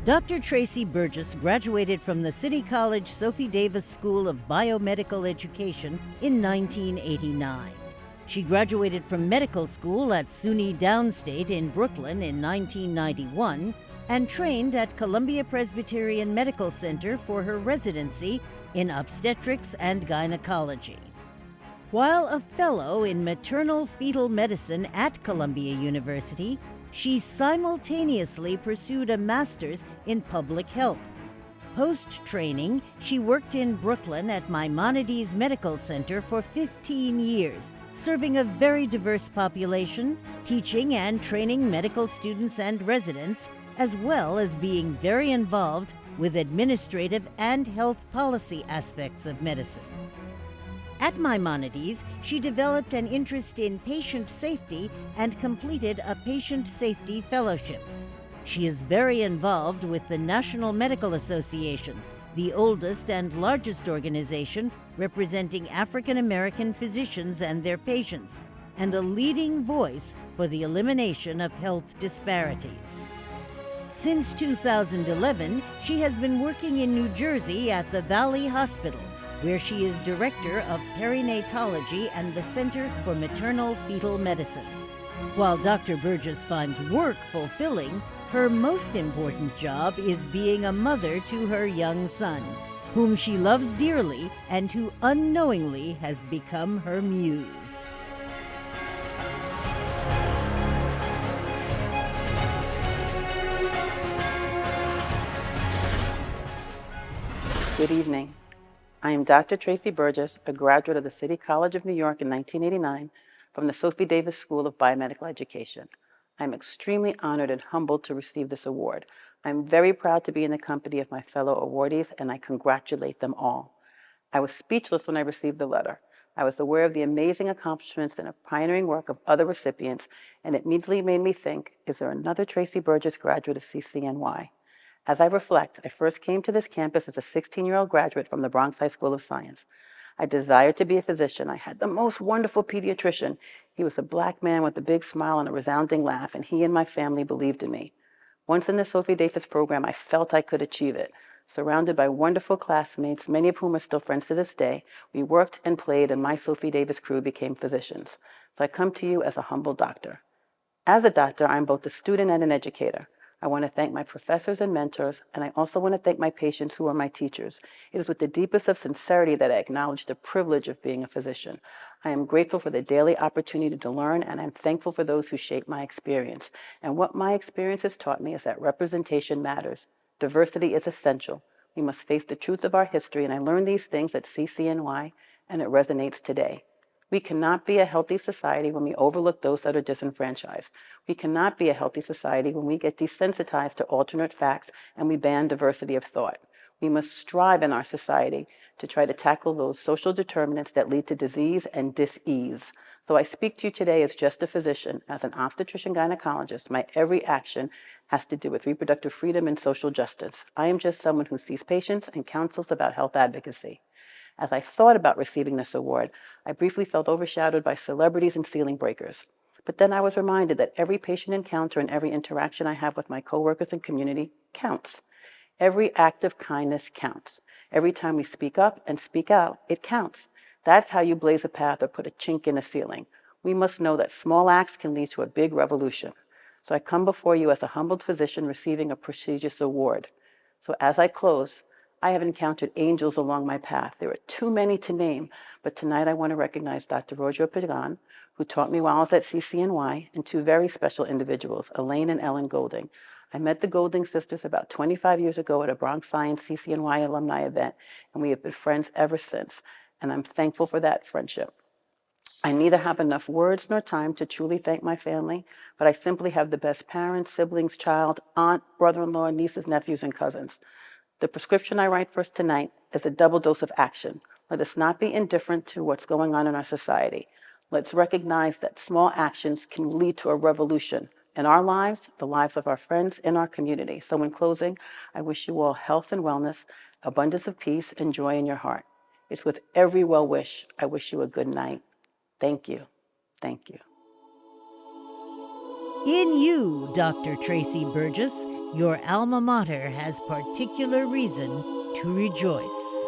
Dr. Traci Burgess graduated from the City College Sophie Davis School of Biomedical Education in 1989. She graduated from medical school at SUNY Downstate in Brooklyn in 1991 and trained at Columbia Presbyterian Medical Center for her residency in obstetrics and gynecology. While a fellow in maternal fetal medicine at Columbia University, she simultaneously pursued a master's in public health. Post-training, she worked in Brooklyn at Maimonides Medical Center for 15 years, serving a very diverse population, teaching and training medical students and residents, as well as being very involved with administrative and health policy aspects of medicine. At Maimonides, she developed an interest in patient safety and completed a patient safety fellowship. She is very involved with the National Medical Association, the oldest and largest organization representing African American physicians and their patients, and a leading voice for the elimination of health disparities. Since 2011, she has been working in New Jersey at the Valley Hospital, where she is director of perinatology and the Center for Maternal Fetal Medicine. While Dr. Burgess finds work fulfilling, her most important job is being a mother to her young son, whom she loves dearly and who unknowingly has become her muse. Good evening. I am Dr. Traci Burgess, a graduate of the City College of New York in 1989 from the Sophie Davis School of Biomedical Education. I am extremely honored and humbled to receive this award. I am very proud to be in the company of my fellow awardees, and I congratulate them all. I was speechless when I received the letter. I was aware of the amazing accomplishments and pioneering work of other recipients, and it immediately made me think, is there another Traci Burgess graduate of CCNY? As I reflect, I first came to this campus as a 16-year-old graduate from the Bronx High School of Science. I desired to be a physician. I had the most wonderful pediatrician. He was a black man with a big smile and a resounding laugh, and he and my family believed in me. Once in the Sophie Davis program, I felt I could achieve it. Surrounded by wonderful classmates, many of whom are still friends to this day, we worked and played, and my Sophie Davis crew became physicians. So I come to you as a humble doctor. As a doctor, I'm both a student and an educator. I want to thank my professors and mentors, and I also want to thank my patients who are my teachers. It is with the deepest of sincerity that I acknowledge the privilege of being a physician. I am grateful for the daily opportunity to learn, and I'm thankful for those who shape my experience. And what my experience has taught me is that representation matters. Diversity is essential. We must face the truth of our history, and I learned these things at CCNY, and it resonates today. We cannot be a healthy society when we overlook those that are disenfranchised. We cannot be a healthy society when we get desensitized to alternate facts and we ban diversity of thought. We must strive in our society to try to tackle those social determinants that lead to disease and dis-ease. So I speak to you today as just a physician, as an obstetrician gynecologist. My every action has to do with reproductive freedom and social justice. I am just someone who sees patients and counsels about health advocacy. As I thought about receiving this award, I briefly felt overshadowed by celebrities and ceiling breakers. But then I was reminded that every patient encounter and every interaction I have with my coworkers and community counts. Every act of kindness counts. Every time we speak up and speak out, it counts. That's how you blaze a path or put a chink in a ceiling. We must know that small acts can lead to a big revolution. So I come before you as a humbled physician receiving a prestigious award. So as I close, I have encountered angels along my path. There are too many to name, but tonight I want to recognize Dr. Roger Pagan, who taught me while I was at CCNY, and two very special individuals, Elaine and Ellen Golding. I met the Golding sisters about 25 years ago at a Bronx Science CCNY alumni event, and we have been friends ever since, and I'm thankful for that friendship. I neither have enough words nor time to truly thank my family, but I simply have the best parents, siblings, child, aunt, brother-in-law, nieces, nephews, and cousins. The prescription I write for us tonight is a double dose of action. Let us not be indifferent to what's going on in our society. Let's recognize that small actions can lead to a revolution in our lives, the lives of our friends, in our community. So in closing, I wish you all health and wellness, abundance of peace, and joy in your heart. It's with every well wish, I wish you a good night. Thank you. Thank you. In you, Dr. Traci Burgess, Your alma mater has particular reason to rejoice.